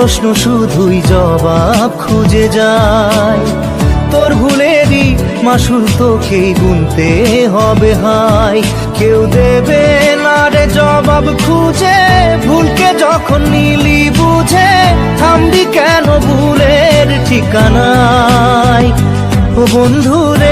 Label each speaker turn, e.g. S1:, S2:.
S1: প্রশ্ন শুধুই জবাব খুঁজে যায়। তোর ভুলেরই মাসুল তোকেই গুনতে হবে হাই। কেউ দেবে না রে জবাব খুঁজে, ভুলকে যখন নিলি বুঝে থামবি কেন ভুলের ঠিকানায়। ও বন্ধু রে